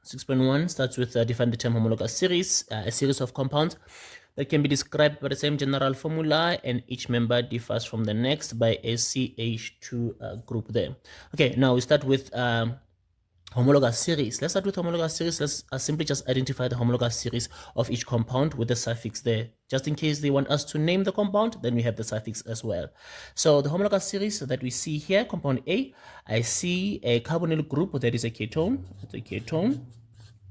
6.1 starts with define the term homologous series, a series of compounds that can be described by the same general formula, and each member differs from the next by a CH2 group there. Okay, now we start with homologous series. Let's start with homologous series. Let's simply just identify the homologous series of each compound with the suffix there. Just in case they want us to name the compound, then we have the suffix as well. So the homologous series that we see here, compound A, I see a carbonyl group that is a ketone. That's a ketone.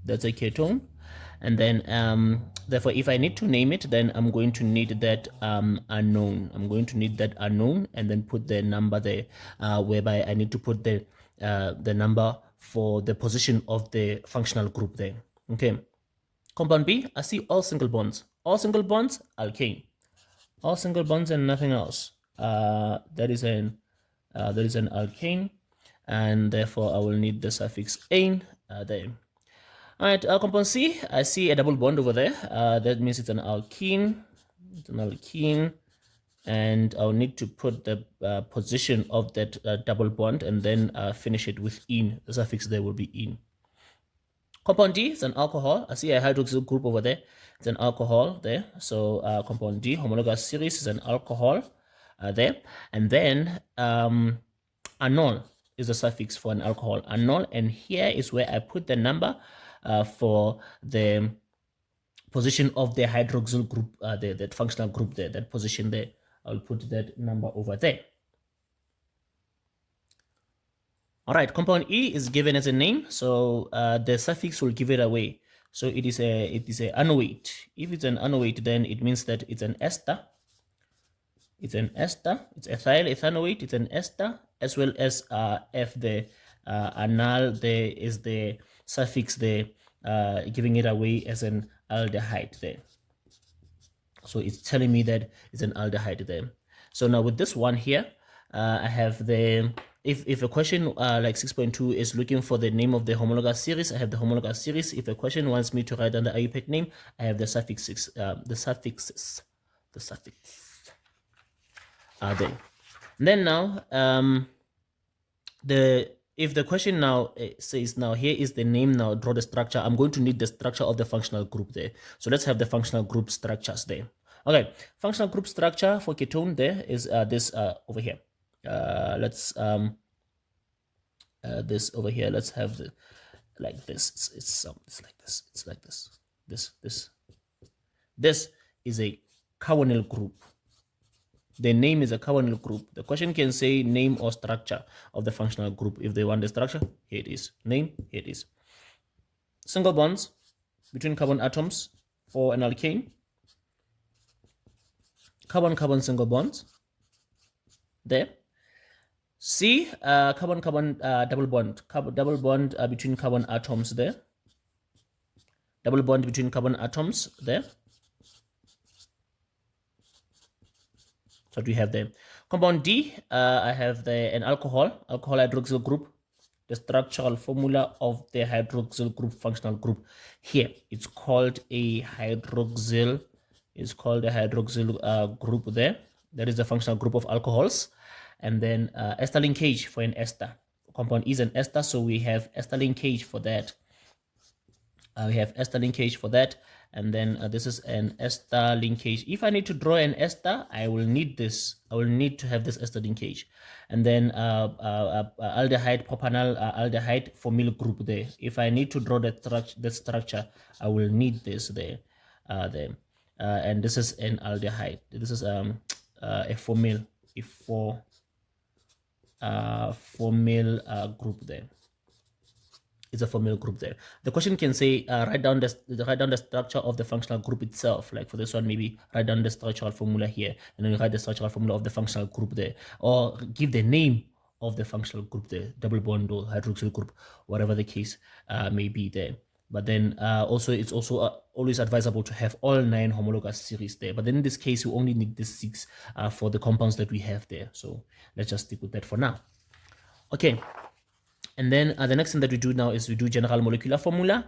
That's a ketone. And then therefore if I need to name it, then I'm going to need that unknown. I'm going to need that unknown and then put the number there, whereby I need to put the number for the position of the functional group there. Okay. Compound B, I see all single bonds. All single bonds, alkane. All single bonds and nothing else. That is an alkane, and therefore I will need the suffix ane there. All right, compound C, I see a double bond over there. That means it's an alkene. It's an alkene. And I'll need to put the position of that double bond and then finish it with "-ine". The suffix there will be "-ine". Compound D is an alcohol. I see a hydroxyl group over there. It's an alcohol there. So compound D, homologous series, is an alcohol there. And then anol is the suffix for an alcohol. Anol, and here is where I put the number for the position of the hydroxyl group, that functional group there, that position there. I'll put that number over there. All right, compound E is given as a name, so the suffix will give it away. So it is a anoate. If it's an anoate, then it means that it's an ester. It's an ester. It's ethyl ethanoate. It's an ester, as well as F the anal. There is the suffix there, giving it away as an aldehyde there. So it's telling me that it's an aldehyde there. So now with this one here, I have the, if a question like 6.2 is looking for the name of the homologous series, I have the homologous series. If a question wants me to write down the IUPAC name, I have the suffixes, the suffix are there. And then now, if the question now says now here is the name, now draw the structure, I'm going to need the structure of the functional group there. So let's have the functional group structures there. Okay, functional group structure for ketone there is this over here. Let's this over here. Let's have the like this. It's like this. It's like this. This is a carbonyl group. The name is a carbonyl group. The question can say name or structure of the functional group. If they want the structure, here it is. Name, here it is. Single bonds between carbon atoms for an alkane. Carbon-carbon single bonds. There. C, carbon-carbon double bond. Double bond between carbon atoms there. Double bond between carbon atoms there. So what do we have there? Compound D, I have an alcohol hydroxyl group. The structural formula of the hydroxyl group, functional group here, it's called a hydroxyl. It's called a hydroxyl group there. That is the functional group of alcohols. And then ester linkage for an ester. Compound is an ester, so we have ester linkage for that. We have ester linkage for that. And then this is an ester linkage. If I need to draw an ester, I will need this. I will need to have this ester linkage. And then aldehyde, propanol aldehyde formyl group there. If I need to draw the structure, I will need this there. And this is an aldehyde. This is a formyl, formyl group there. It's a formyl group there. The question can say write down the structure of the functional group itself. Like for this one, maybe write down the structural formula here, and then write the structural formula of the functional group there, or give the name of the functional group there, double bond or hydroxyl group, whatever the case may be there. But then also it's also always advisable to have all 9 homologous series there. But then in this case, you only need the 6 for the compounds that we have there. So let's just stick with that for now. Okay. And then the next thing that we do now is we do general molecular formula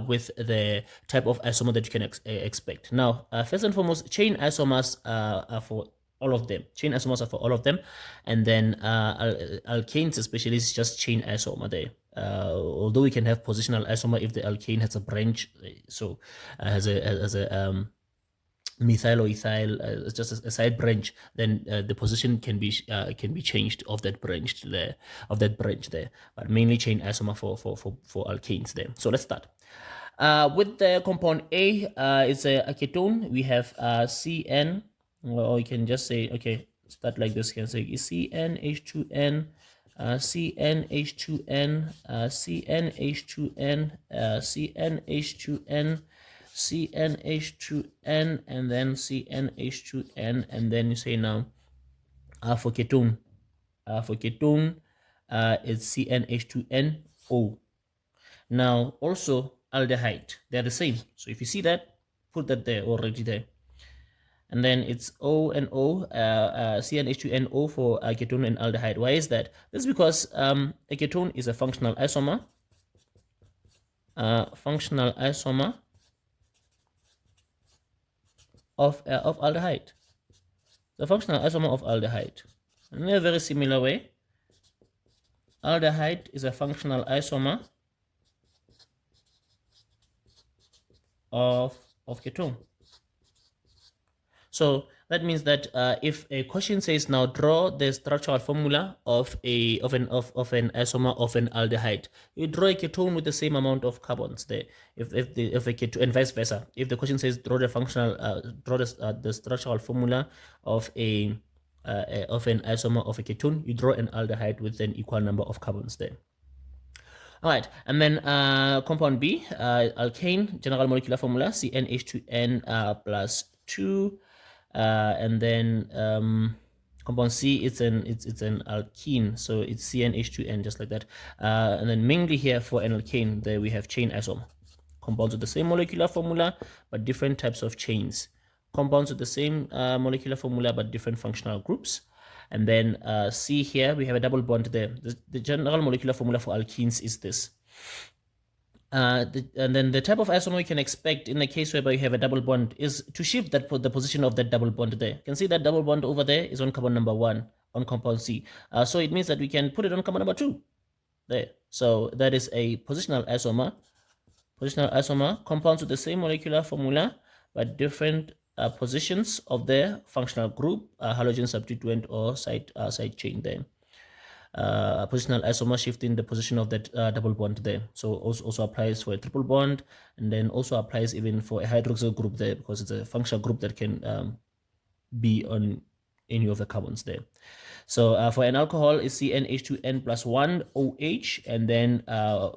with the type of isomer that you can expect. Now, first and foremost, chain isomers are for all of them. Chain isomers are for all of them. And then alkanes especially is just chain isomer there. although we can have positional isomer if the alkane has a branch, so has a methyl or ethyl, it's just a side branch, then the position can be changed of that branch there, but mainly chain isomer for alkanes there. So let's start. With the compound A, it's a ketone. We have CN, or you can just say, okay, start like this. You can say CnH2n, CnH2n, CnH2n, CnH2n, CnH2n, and then CnH2n, and then you say now for ketone, it's CnH2nO. Now also aldehyde, they're the same. So if you see that, put that there already there. And then it's O and O, CnH2nO for ketone and aldehyde. Why is that? This is because a ketone is a functional isomer. Of aldehyde. The functional isomer of aldehyde. In a very similar way, aldehyde is a functional isomer of ketone. So that means that if a question says now draw the structural formula of an isomer of an aldehyde, you draw a ketone with the same amount of carbons there. If a ketone, and vice versa. If the question says draw the the structural formula of an isomer of a ketone, you draw an aldehyde with an equal number of carbons there. All right, and then compound B, alkane, general molecular formula CnH2n plus 2. And then compound C, it's an alkene, so it's CnH2n, just like that. And then mainly here for an alkane, there we have chain isomer. Compounds with the same molecular formula, but different types of chains. Compounds with the same molecular formula, but different functional groups. And then C here, we have a double bond there. The general molecular formula for alkenes is this. And then the type of isomer you can expect in the case whereby you have a double bond is to shift the position of that double bond there. You can see that double bond over there is on carbon number 1 on compound C. So it means that we can put it on carbon number 2 there. So that is a positional isomer. Compounds with the same molecular formula but different positions of their functional group, halogen substituent or side chain there. Positional isomer shifting the position of that double bond there. So also applies for a triple bond, and then also applies even for a hydroxyl group there, because it's a functional group that can be on any of the carbons there. So for an alcohol, it's CnH2n plus 1 OH, and then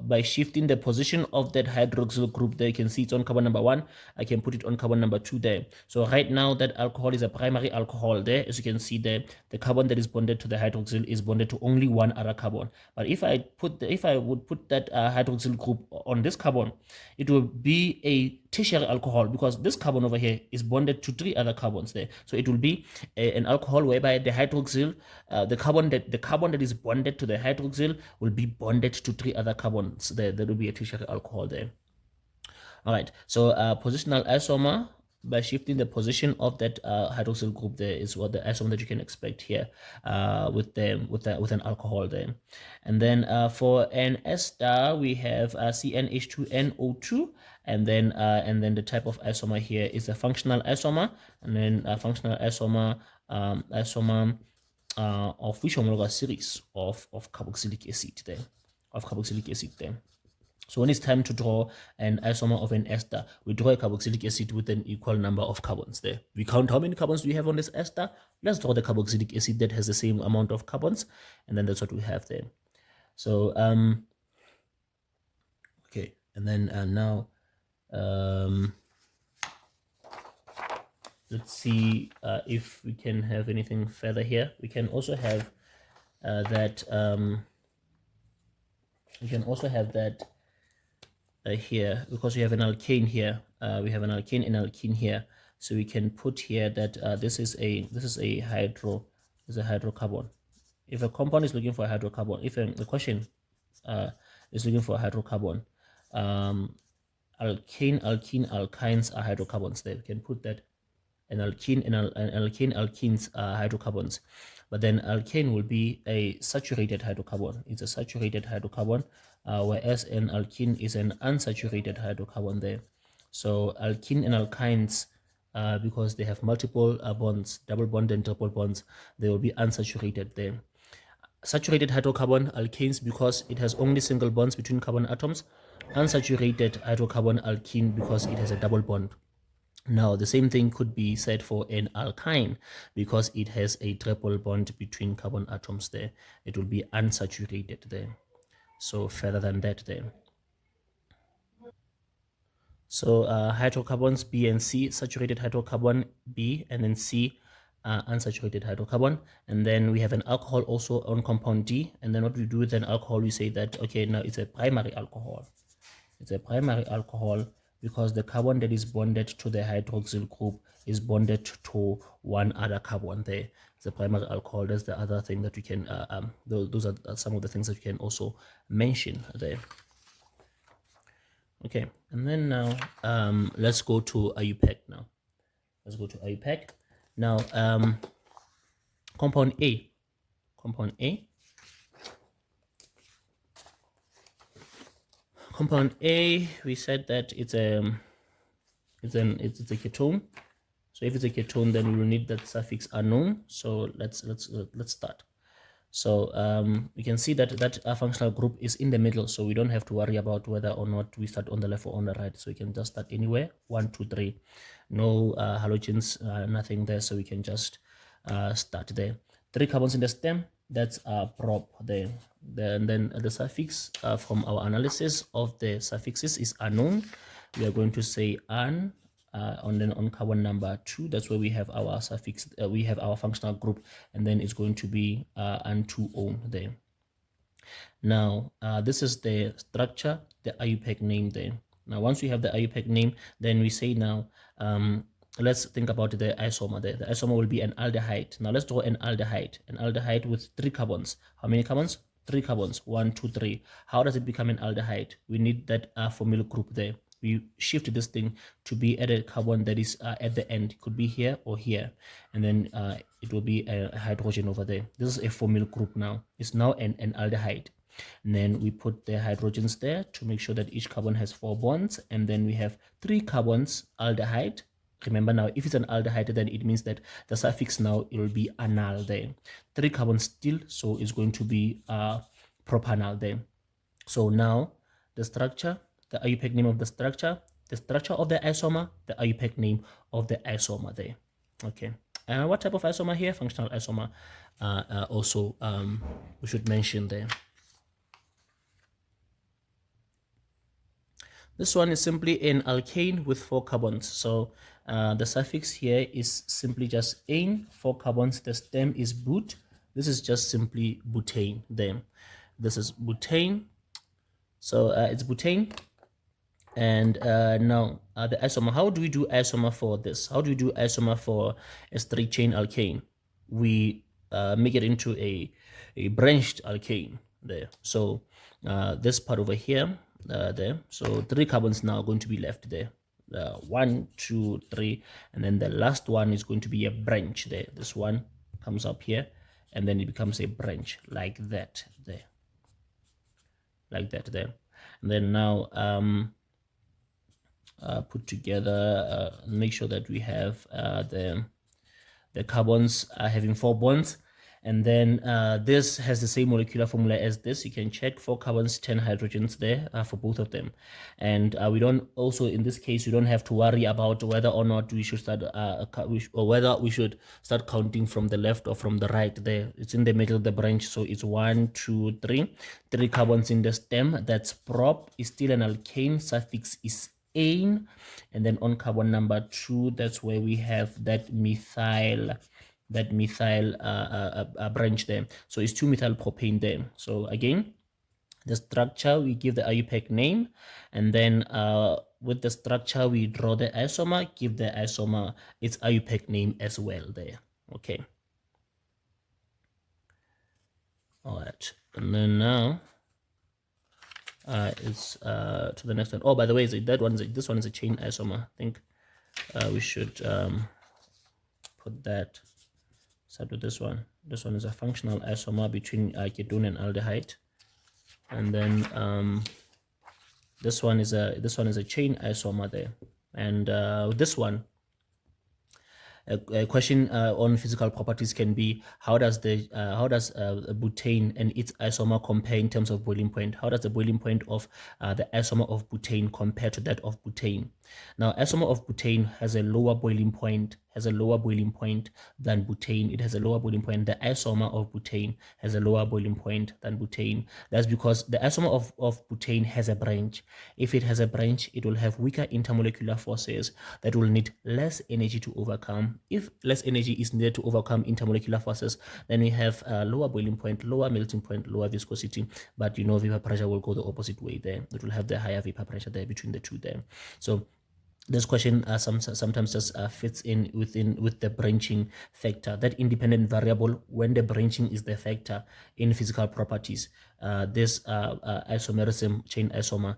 by shifting the position of that hydroxyl group there, you can see it's on carbon number 1. I can put it on carbon number 2 there. So right now that alcohol is a primary alcohol there. As you can see there, the carbon that is bonded to the hydroxyl is bonded to only one other carbon. But if I would put that hydroxyl group on this carbon, it will be a tertiary alcohol, because this carbon over here is bonded to 3 other carbons there. So it will be an alcohol whereby the hydroxyl, the carbon that is bonded to the hydroxyl will be bonded to 3 other carbons there. There will be a tertiary alcohol there. All right, so positional isomer, by shifting the position of that hydroxyl group there, is what the isomer that you can expect here with an alcohol there. And then for an ester, we have CnH2nO2, and then the type of isomer here is a functional isomer, and then a functional isomer of which homologous series of carboxylic acid there. So when it's time to draw an isomer of an ester, we draw a carboxylic acid with an equal number of carbons there. We count how many carbons do we have on this ester. Let's draw the carboxylic acid that has the same amount of carbons, and then that's what we have there. So okay, and then now let's see if we can have anything further here. We can also have that here, because we have an alkane here. We have an alkane and alkene here, so we can put here that this is a hydrocarbon. If a compound is looking for a hydrocarbon, if the question is looking for a hydrocarbon, alkane, alkene, alkynes are hydrocarbons there. We can put that an alkene and alkenes are hydrocarbons. but then alkane will be a saturated hydrocarbon. It's a saturated hydrocarbon, whereas an alkene is an unsaturated hydrocarbon there. So alkene and alkynes, because they have multiple bonds, double bond and triple bonds, they will be unsaturated there. Saturated hydrocarbon alkanes because it has only single bonds between carbon atoms. Unsaturated hydrocarbon alkene because it has a double bond. Now, the same thing could be said for an alkyne because it has a triple bond between carbon atoms there. It will be unsaturated there. So further than that there. So hydrocarbons B and C, saturated hydrocarbon B, and then C, unsaturated hydrocarbon. And then we have an alcohol also on compound D. And then what we do with an alcohol, we say that, okay, now it's a primary alcohol. It's a primary alcohol because the carbon that is bonded to the hydroxyl group is bonded to one other carbon there. It's a primary alcohol. That's the other thing that we can, those are some of the things that we can also mention there. Okay, and then now let's go to IUPAC now. Let's go to IUPAC. Now, compound A. Compound A. Compound A, we said that it's a ketone. So if it's a ketone, then we will need that suffix unknown. So let's start. So we can see that functional group is in the middle, so we don't have to worry about whether or not we start on the left or on the right. So we can just start anywhere. 1, 2, 3. No halogens, nothing there. So we can just start there. 3 carbons in the stem. That's prop there. And then the suffix from our analysis of the suffixes is unknown. We are going to say un. On carbon number 2, that's where we have our suffix, we have our functional group, and then it's going to be N2O there. Now this is the structure, the IUPAC name there. Now once we have the IUPAC name, then we say now let's think about the isomer there. The isomer will be an aldehyde. Now let's draw an aldehyde with 3 carbons. How many carbons? 3 carbons. 1, 2, 3. How does it become an aldehyde? We need that formyl group there. We shift this thing to be at a carbon that is at the end. It could be here or here, and then it will be a hydrogen over there. This is a formyl group now. It's now an aldehyde. And then we put the hydrogens there to make sure that each carbon has 4 bonds, and then we have 3 carbons aldehyde. Remember now, if it's an aldehyde, then it means that the suffix now it will be anal there. 3 carbons still, so it's going to be propanal there. So now the structure, the IUPAC name of the structure of the isomer, the IUPAC name of the isomer there. Okay. And what type of isomer here? Functional isomer. Also, we should mention there. This one is simply an alkane with 4 carbons. So the suffix here is simply just ane, 4 carbons. The stem is but. This is just simply butane there. This is butane. So it's butane. And now the isomer. How do we do isomer for this? How do we do isomer for a straight chain alkane? We make it into a branched alkane there. So this part over here, there. So 3 carbons now are going to be left there. 1, 2, 3, and then the last one is going to be a branch there. This one comes up here, and then it becomes a branch like that there, like that there. And then now put together, make sure that we have the carbons having 4 bonds, and then this has the same molecular formula as this. You can check 4 carbons, 10 hydrogens there for both of them. And we don't also, in this case, we don't have to worry about whether or not we should start or whether we should start counting from the left or from the right there. It's in the middle of the branch, so it's 1, 2, 3. 3 carbons in the stem. That's prop, is still an alkane. Suffix is ane, and then on carbon number 2, that's where we have that methyl branch there. So it's 2-methyl propane there. So again, the structure, we give the IUPAC name, and then with the structure we draw the isomer, give the isomer its IUPAC name as well there. Okay, all right, and then now it's to the next one. Oh, by the way, this one is a chain isomer. I think we should put that start with this one. This one is a functional isomer between ketone and aldehyde, and then this one is a chain isomer there. And this one, a question on physical properties can be, how does butane and its isomer compare in terms of boiling point? How does the boiling point of the isomer of butane compare to that of butane? Now, isomer of butane has a lower boiling point than butane. It has a lower boiling point. The isomer of butane has a lower boiling point than butane. That's because the isomer of butane has a branch. If it has a branch, it will have weaker intermolecular forces that will need less energy to overcome. If less energy is needed to overcome intermolecular forces, then we have a lower boiling point, lower melting point, lower viscosity, but vapor pressure will go the opposite way there. It will have the higher vapor pressure there between the two there. So this question sometimes just fits in with the branching factor, that independent variable when the branching is the factor in physical properties. This isomerism chain isomer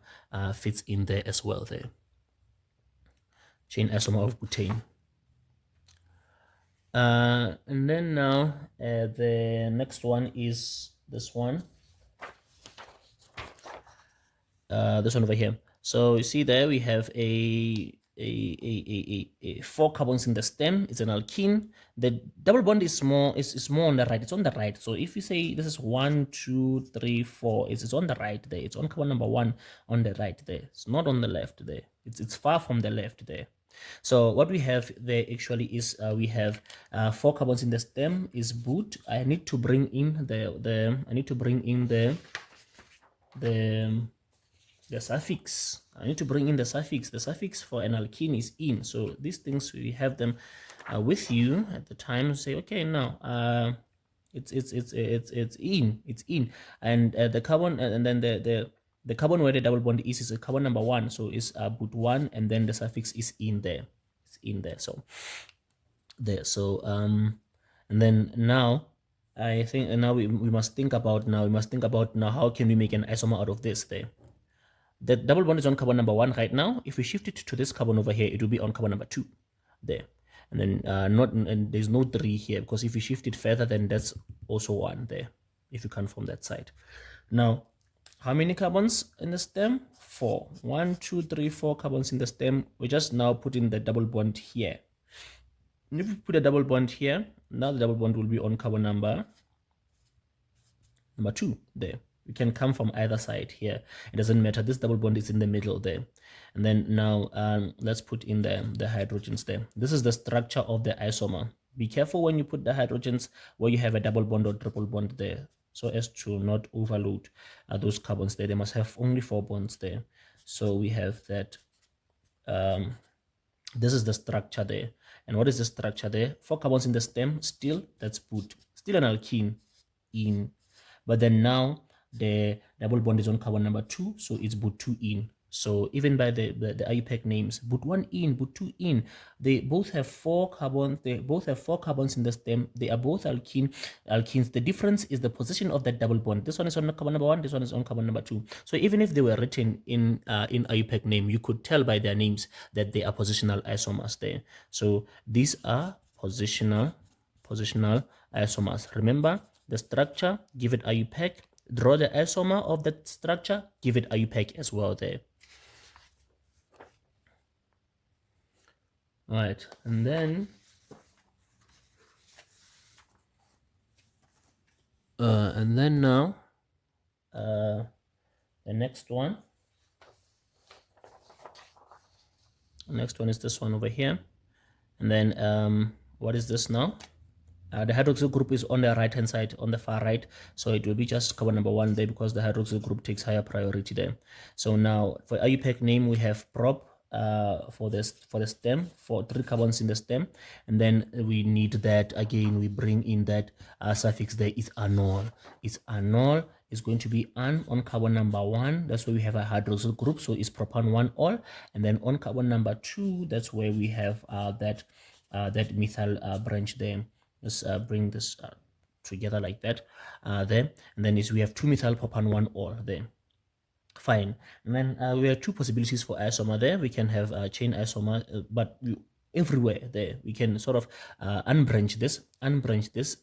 fits in there as well there. Chain isomer of butane. And then now the next one is this one. This one over here. So you see there we have a 4 carbons in the stem. It's an alkene. The double bond is more on the right. It's on the right. So if you say this is 1, 2, 3, 4, it's on the right there. It's on carbon number 1 on the right there. It's not on the left there. It's far from the left there. So what we have there actually is we have 4 carbons in the stem is boot. I need to bring in the suffix. I need to bring in the suffix. The suffix for an alkene is in. So these things, we have them with you at the time. Say, okay, now it's in, and the carbon, and then the carbon where the double bond is a carbon number 1. So it's boot 1, and then the suffix is in there. It's in there. So there. So and then now I think, and now we must think about now how can we make an isomer out of this there. The double bond is on carbon number 1 right now. If we shift it to this carbon over here, it will be on carbon number 2 there. And then and there's no 3 here, because if you shift it further, then that's also 1 there, if you come from that side. Now, how many carbons in the stem? 4. 1, 2, 3, 4 carbons in the stem. We just now put in the double bond here. And if we put a double bond here, now the double bond will be on carbon number 2 there. We can come from either side here. It doesn't matter. This double bond is in the middle there. And then now let's put in the hydrogens there. This is the structure of the isomer. Be careful when you put the hydrogens where you have a double bond or triple bond there, so as to not overload those carbons there. They must have only 4 bonds there. So we have that. This is the structure there. And what is the structure there? 4 carbons in the stem. Still, that's boot. Still an alkene in. But then now the double bond is on carbon number 2, so it's boot 2 in. So even by the IUPAC names, boot 1 in, boot 2 in, they both have 4 carbons. They both have 4 carbons in the stem. They are both alkenes. The difference is the position of that double bond. This one is on carbon number 1. This one is on carbon number 2. So even if they were written in IUPAC name, you could tell by their names that they are positional isomers there. So these are positional isomers. Remember the structure, give it IUPAC. Draw the isomer of that structure, give it IUPAC as well there. All right, and then now the next one. The next one is this one over here. And then what is this now? The hydroxyl group is on the right hand side, on the far right, so it will be just carbon number 1 there, because the hydroxyl group takes higher priority there. So now for IUPAC name, we have prop for the stem, for 3 carbons in the stem, and then we need that again. We bring in that suffix there is anol. It's anol is going to be an on carbon number 1. That's where we have a hydroxyl group, so it's propan 1 all, and then on carbon number 2, that's where we have that methyl branch there. Let's bring this together like that there, and then we have 2 methyl propan 1 all there. Fine. And then we have 2 possibilities for isomer there. We can have a chain isomer, but everywhere there. We can sort of unbranch this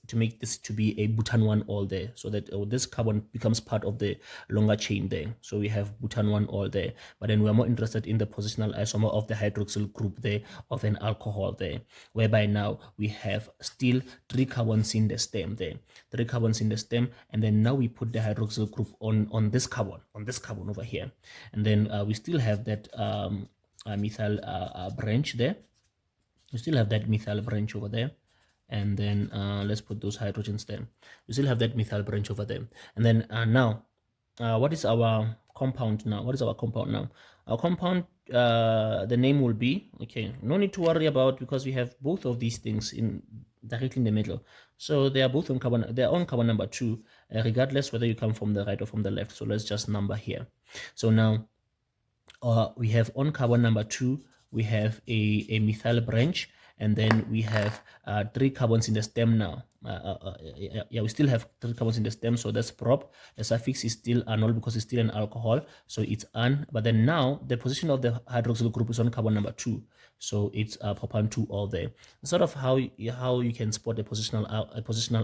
to make this to be a butan 1 all there, so that this carbon becomes part of the longer chain there. So we have butan 1 all there, but then we're more interested in the positional isomer of the hydroxyl group there of an alcohol there, whereby now we have still 3 carbons in the stem there, 3 carbons in the stem, and then now we put the hydroxyl group on this carbon over here, and then we still have that methyl branch there. We still have that methyl branch over there, and then let's put those hydrogens there. We still have that methyl branch over there, and then now what is our compound now? What is our compound now? Our compound, the name will be, okay, no need to worry about, because we have both of these things in directly in the middle. So they are both on carbon, they're on carbon number 2, regardless whether you come from the right or from the left. So let's just number here. So now we have on carbon number 2, we have a methyl branch, and then we have 3 carbons in the stem now. Yeah, we still have 3 carbons in the stem, so that's prop. The suffix is still anol because it's still an alcohol, so it's an. But then now the position of the hydroxyl group is on carbon number 2, so it's propan 2 all there. Sort of how you can spot a positional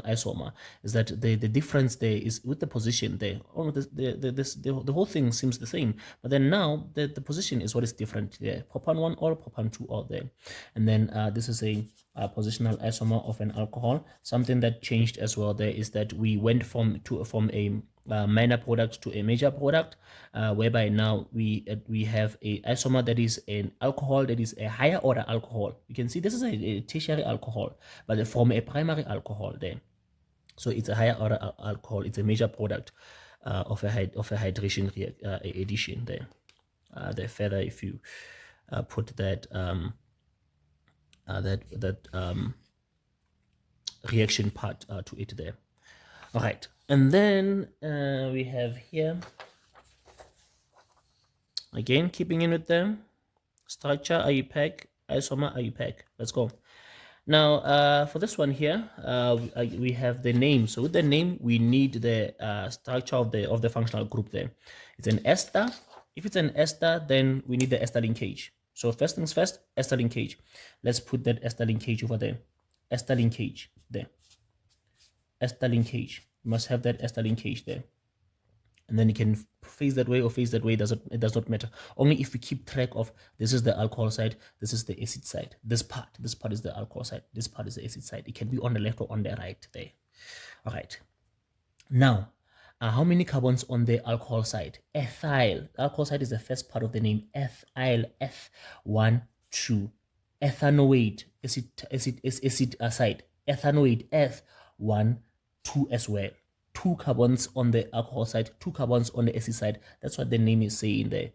isomer is that the difference there is with the position there. Oh, the whole thing seems the same, but then now the position is what is different there. Propan 1 or propan 2 all there, and then this is a positional isomer of an alcohol. Something that changed as well there is that we went from a minor product to a major product, whereby now we have a isomer that is an alcohol that is a higher order alcohol. You can see this is a tertiary alcohol, but from a primary alcohol there. So it's a higher order alcohol. It's a major product of a hydration addition there. The further if you put that reaction part to it there. All right, and then we have here again, keeping in with them, structure IUPAC, isomer IUPAC. Let's go. Now for this one here, we have the name. So with the name, we need the structure of the functional group there. It's an ester. If it's an ester, then we need the ester linkage. So first things first, ester linkage. Let's put that ester linkage over there. Ester linkage there. Ester linkage. You must have that ester linkage there. And then you can face that way or face that way. It does not matter. Only if we keep track of, this is the alcohol side, this is the acid side. This part is the alcohol side, this part is the acid side. It can be on the left or on the right there. All right. Now, how many carbons on the alcohol side? Ethyl. The alcohol side is the first part of the name. Ethyl. F1, 2. Ethanoate. Acid side. Ethanoate. F1, 2 as well. 2 carbons on the alcohol side, 2 carbons on the acid side. That's what the name is saying there.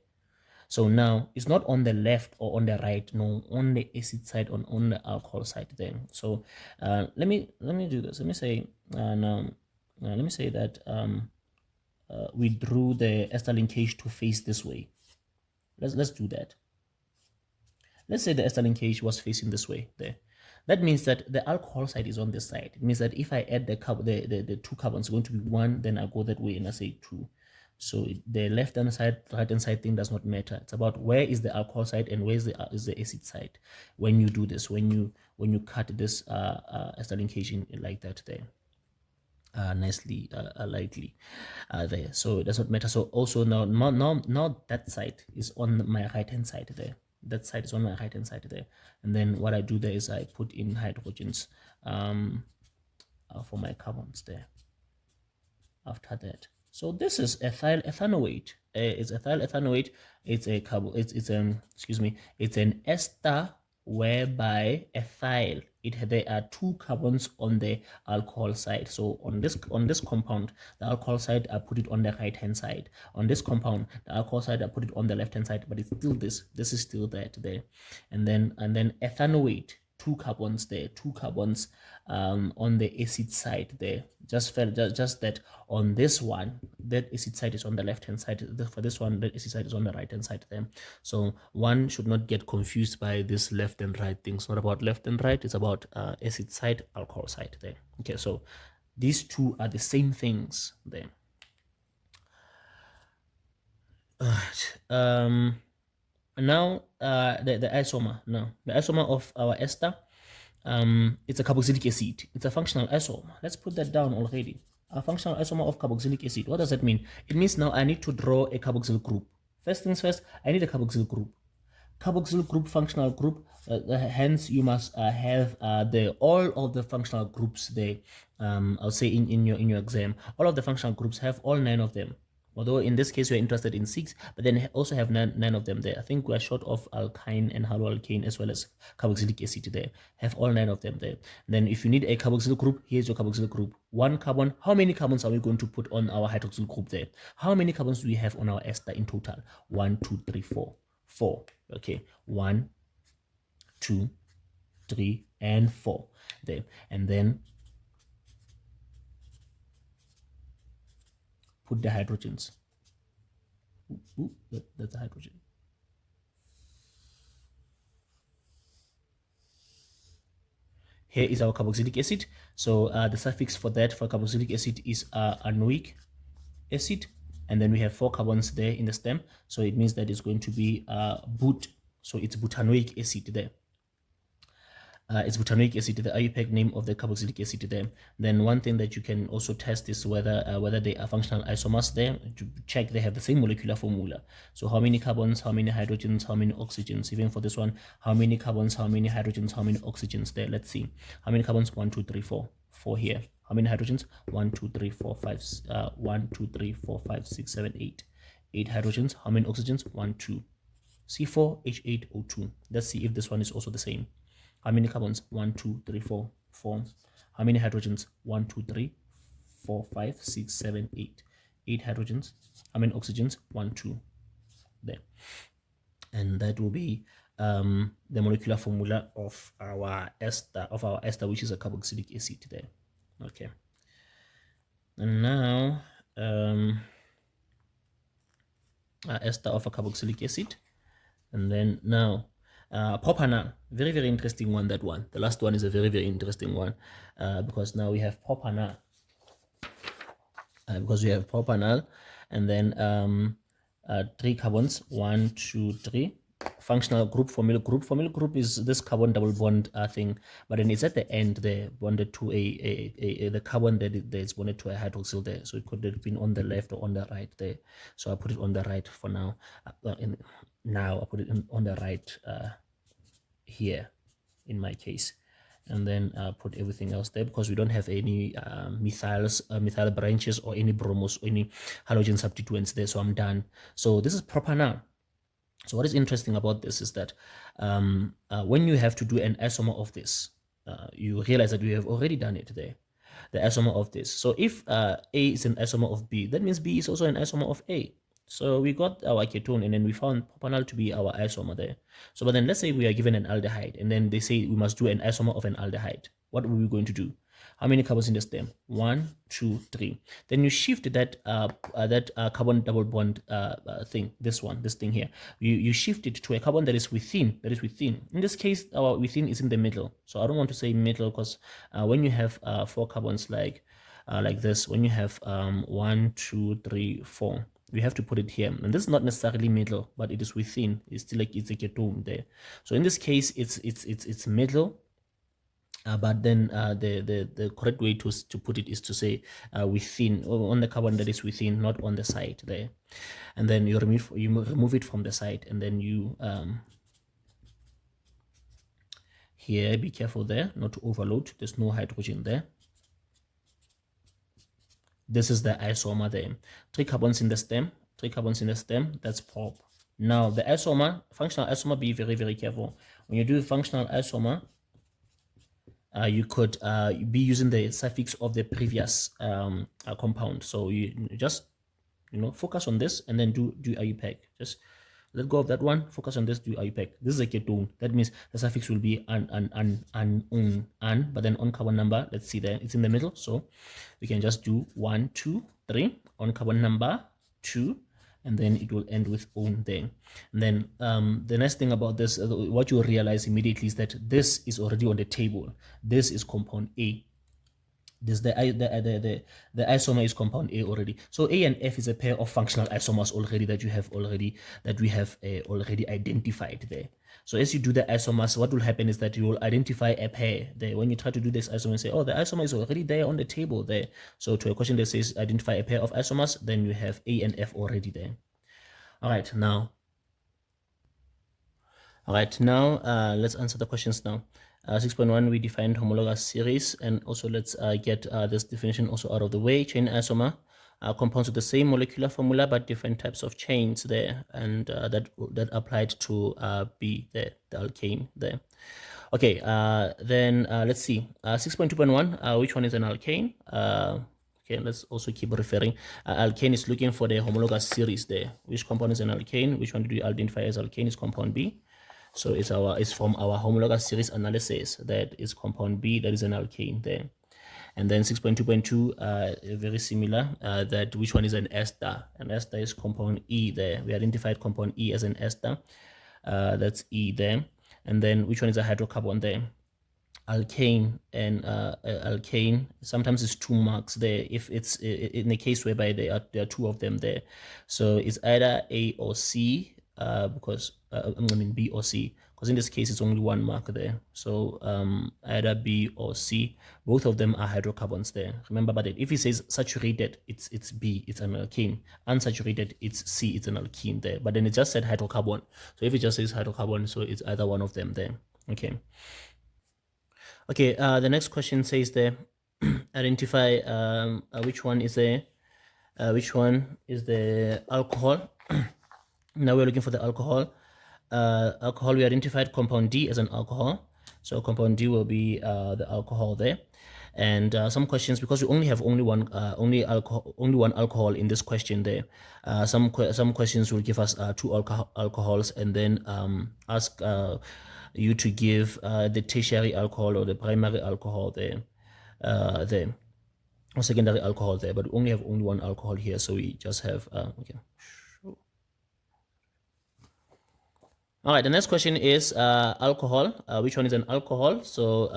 So now it's not on the left or on the right, no, on the acid side, on the alcohol side there. So let me do this. Let me say let me say that we drew the ester linkage to face this way. Let's do that. Let's say the ester linkage was facing this way there. That means that the alcohol side is on this side. It means that if I add the 2 carbons, it's going to be 1, then I go that way and I say 2. So the left hand side, right hand side thing does not matter. It's about where is the alcohol side and where is the acid side when you do this, when you cut this ester linkage in like that there. Nicely lightly there, so it does not matter. So also now that side is on my right hand side there. That side is on my right hand side there, and then what I do there is I put in hydrogens for my carbons there after that. So this is ethyl ethanoate. It's ethyl ethanoate. It's a carbon. It's an ester whereby ethyl, there are 2 carbons on the alcohol side. So on this compound, the alcohol side, I put it on the right hand side. On this compound, the alcohol side, I put it on the left hand side, but it's still this is still that there. And then ethanoate, 2 carbons there, 2 carbons on the acid side there. Just that on this one, that acid side is on the left hand side. For this one, that acid side is on the right hand side there. So one should not get confused by this left and right thing. It's not about left and right, it's about acid side, alcohol side there. Okay, so these 2 are the same things there. Now, the isomer. Now, the isomer of our ester, it's a carboxylic acid. It's a functional isomer. Let's put that down already. A functional isomer of carboxylic acid. What does that mean? It means now I need to draw a carboxyl group. First things first, I need a carboxyl group. Carboxyl group, functional group. Hence, you must have the all of the functional groups there. I'll say in your exam, all of the functional groups have all 9 of them. Although in this case we're interested in 6, but then also have nine of them there. I think we're short of alkyne and haloalkane as well as carboxylic acid there. Have all 9 of them there. Then if you need a carboxyl group, here's your carboxyl group. 1 carbon. How many carbons are we going to put on our hydroxyl group there? How many carbons do we have on our ester in total? 1, 2, 3, 4. 4. Okay. 1, 2, 3, and 4 there. And then put the hydrogens. Ooh, that's the hydrogen. Here is our carboxylic acid. So the suffix for that for carboxylic acid is anoic acid. And then we have 4 carbons there in the stem. So it means that it's going to be but. So it's butanoic acid there. It's butanoic acid, the IUPAC name of the carboxylic acid there. Then one thing that you can also test is whether they are functional isomers there, to check they have the same molecular formula. So how many carbons, how many hydrogens, how many oxygens. Even for this one, how many carbons, how many hydrogens, how many oxygens there. Let's see. How many carbons? 1, 2, 3, 4. 4 here. How many hydrogens? 1, 2, 3, 4, 5. 1, 2, 3, 4, 5, 6, 7, 8. 8 hydrogens. How many oxygens? 1, 2. C4H8O2. Let's see if this one is also the same. How many carbons? 1, 2, 3, 4, 4. How many hydrogens? 1, 2, 3, 4, 5, 6, 7, 8. 8 hydrogens. How many oxygens? 1, 2. There. And that will be the molecular formula of our ester, which is a carboxylic acid there. Okay. And now ester of a carboxylic acid. And then now propanol, very, very interesting one, that one. The last one is a very, very interesting one because now we have propanol. And then 3 carbons, 1, 2, 3. Functional group, formula group. Formula group is this carbon double bond thing, but then it's at the end there, bonded to the carbon that is bonded to a hydroxyl there. So it could have been on the left or on the right there. So I put it on the right for now. Now I put it on the right here in my case, and then put everything else there because we don't have any methyl branches or any bromos or any halogen substituents there. So I'm done. So this is propanol. So what is interesting about this is that when you have to do an isomer of this, you realize that we have already done it there, the isomer of this. So if A is an isomer of B, that means B is also an isomer of A. So we got our ketone and then we found propanol to be our isomer there. So but then let's say we are given an aldehyde and then they say we must do an isomer of an aldehyde. What are we going to do? How many carbons in the stem? 1, 2, 3. Then you shift that carbon double bond thing, this thing here. You shift it to a carbon that is within. In this case, our within is in the middle. So I don't want to say middle because when you have 4 carbons like this, when you have 1, 2, 3, 4. We have to put it here, and this is not necessarily middle, but it is within. It's still like it's a ketone there. So in this case, it's middle. But then the correct way to put it is to say within, on the carbon that is within, not on the side there. And then you remove it from the side, and then you here, be careful there not to overload. There's no hydrogen there. This is the isomer there. 3 carbons in the stem. 3 carbons in the stem. That's prop. Now the isomer, functional isomer, be very, very careful. When you do functional isomer, you could be using the suffix of the previous compound. So you just focus on this and then do IUPAC. Just let go of that one, focus on this, do IUPAC. This is a ketone. That means the suffix will be an, but then on carbon number, let's see there, it's in the middle. So we can just do 1, 2, 3 on carbon number 2, and then it will end with own there. And then the nice thing about this, what you realize immediately is that this is already on the table. This is compound A. There's the isomer is compound A already. So A and F is a pair of functional isomers already that we have already identified there. So as you do the isomers, what will happen is that you will identify a pair there. When you try to do this isomer, say, oh, the isomer is already there on the table there. So to a question that says identify a pair of isomers, then you have A and F already there. All right, now let's answer the questions now. 6.1, we defined homologous series, and also let's get this definition also out of the way. Chain isomer, compounds with the same molecular formula but different types of chains there, and that applied to B there, the alkane there. Okay, then let's see. 6.2.1, which one is an alkane? Okay, let's also keep referring. Alkane is looking for the homologous series there. Which compound is an alkane? Which one do we identify as alkane? Is compound B. So it's from our homologous series analysis that is compound B, that is an alkane there. And then 6.2.2, very similar, that which one is an ester? An ester is compound E there. We identified compound E as an ester. That's E there. And then which one is a hydrocarbon there? Alkane. And alkane, sometimes it's 2 marks there if it's in the case whereby there are 2 of them there. So it's either A or C, because I mean B or C, because in this case it's only 1 mark there. So either B or C, both of them are hydrocarbons there. Remember, but if it says saturated, it's B, it's an alkane. Unsaturated, it's C, it's an alkene there. But then it just said hydrocarbon. So if it just says hydrocarbon, so it's either one of them there. Okay. Okay, the next question says there, identify which one is the alcohol. Now we're looking for the alcohol. Alcohol, we identified compound D as an alcohol. So compound D will be the alcohol there. And some questions, because we only have only one alcohol in this question there. Some questions will give us 2 alcohols, and then ask you to give the tertiary alcohol or the primary alcohol there, or secondary alcohol there. But we only have only 1 alcohol here, so we just have okay. All right, the next question is alcohol. Which one is an alcohol? So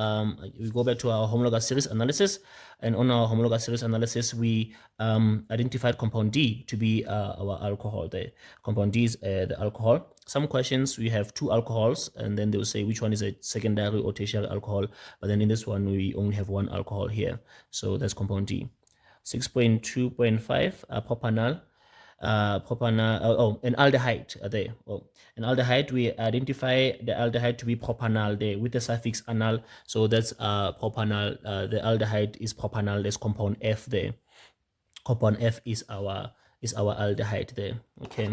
we go back to our homologous series analysis, and on our homologous series analysis, we identified compound D to be our alcohol there. Compound D is the alcohol. Some questions, we have 2 alcohols, and then they will say which one is a secondary or tertiary alcohol, but then in this one, we only have 1 alcohol here. So that's compound D. 6.2.5, propanol. An aldehyde there. An aldehyde, we identify the aldehyde to be propanol there with the suffix anal. So that's propanol. The aldehyde is propanol. There's compound F there. Compound F is our aldehyde there. Okay.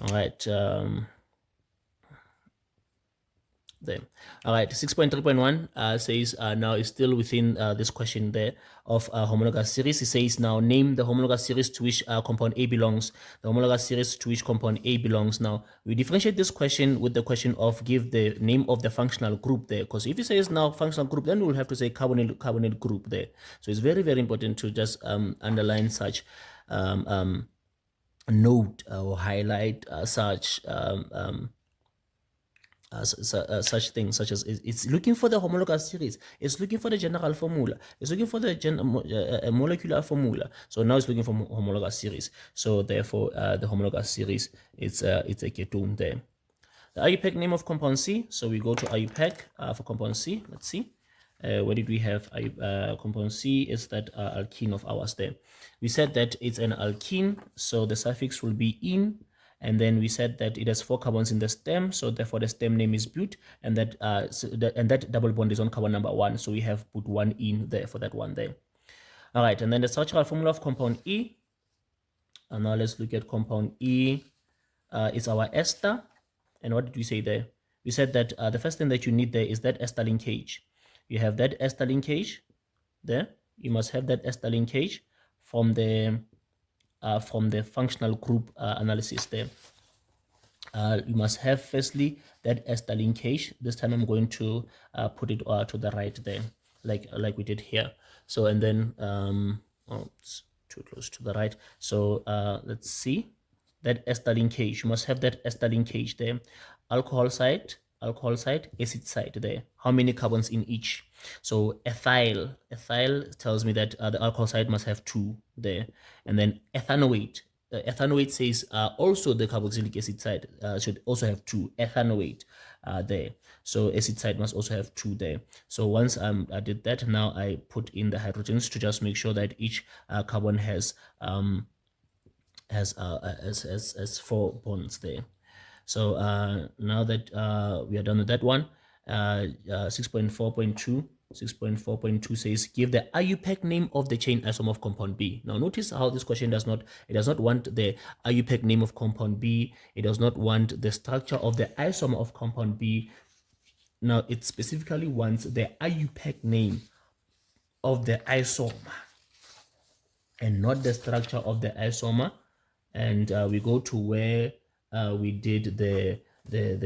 All right. There. All right, 6.3.1 says now is still within this question there of homologous series. It says now name the homologous series to which compound A belongs. The homologous series to which compound A belongs. Now we differentiate this question with the question of give the name of the functional group there, because if it says now functional group, then we'll have to say carbonyl group there. So it's very, very important to just underline such note or highlight such such things, such as it's looking for the homologous series, it's looking for the general formula, it's looking for the molecular formula. So now it's looking for homologous series. So therefore, the homologous series it's a ketone there. The IUPAC name of compound C. So we go to IUPAC for compound C. Let's see. Where did we have compound C? Is that alkene of ours there? We said that it's an alkene, so the suffix will be in. And then we said that it has 4 carbons in the stem, so therefore the stem name is but, and that double bond is on carbon number 1, so we have put 1 in there for that one there. All right, and then the structural formula of compound E. And now let's look at compound E. It's our ester. And what did we say there? We said that the first thing that you need there is that ester linkage. You have that ester linkage there. You must have that ester linkage from the functional group analysis there. You must have firstly that ester linkage. This time I'm going to put it to the right there, like we did here. So and then it's too close to the right. So let's see that ester linkage. You must have that ester linkage there. Alcohol site alcohol side, acid side there. How many carbons in each? So ethyl tells me that the alcohol side must have 2 there. And then ethanoate, ethanoate says also the carboxylic acid side should also have 2, ethanoate there. So acid side must also have 2 there. So once I did that, now I put in the hydrogens to just make sure that each carbon has 4 bonds there. So now that we are done with that one, 6.4.2 says give the IUPAC name of the chain isomer of compound B. Now notice how this question does not want the IUPAC name of compound B. It does not want the structure of the isomer of compound B. Now it specifically wants the IUPAC name of the isomer and not the structure of the isomer. And we go to where we did the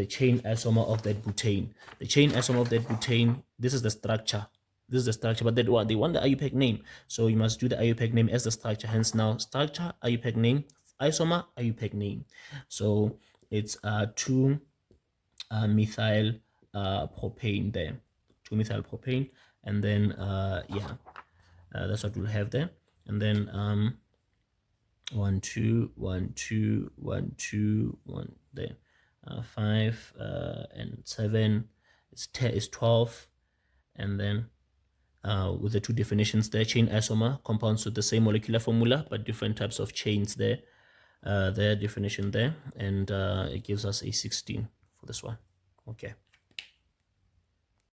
chain isomer of that butane. The chain isomer of that butane, this is the structure. This is the structure, but they want the IUPAC name. So you must do the IUPAC name as the structure. Hence now structure, IUPAC name, isomer, IUPAC name. So it's 2-methyl propane there. 2-methyl propane. And then, that's what we'll have there. And then 1 2 1 2 1 2 1 there, 5 and 7 is 12. And then with the 2 definitions there, chain isomer, compounds with the same molecular formula but different types of chains there, their definition there, and it gives us a 16 for this one. Okay.